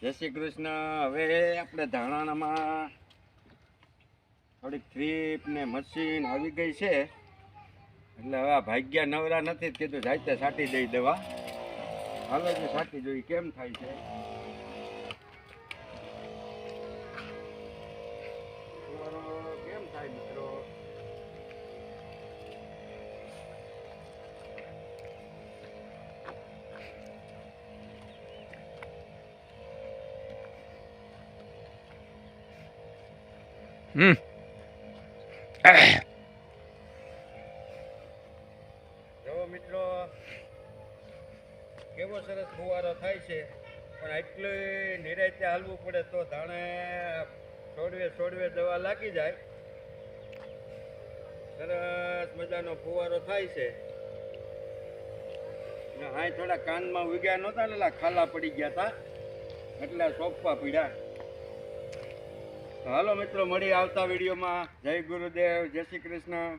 જય શ્રી કૃષ્ણ. હવે આપણે ધાણામાં થોડીક ટ્રીપ ને મશીન આવી ગઈ છે, એટલે હવે ભાગ્યા નવરા નથી, કીધું જાતે છાંટી દઈ દવા. હાલો જે છાંટી જોઈ કેમ થાય છે. કેમ થાય મિત્રો? જો મિત્રો કેવો સરસ ફુવારો થાય છે, પણ એટલું નિરાંતે હાલવું પડે તો ધાણે છોડવે દવા લાગી જાય. સરસ મજાનો ફુવારો થાય છે. હા, થોડા કાનમાં ઉગ્યા નહોતા ને ખાલા પડી ગયા હતા, એટલે સોંપવા પડ્યા. હાલો મિત્રો, મળી આવતા વિડીયોમાં. જય ગુરુદેવ, જય શ્રી કૃષ્ણ.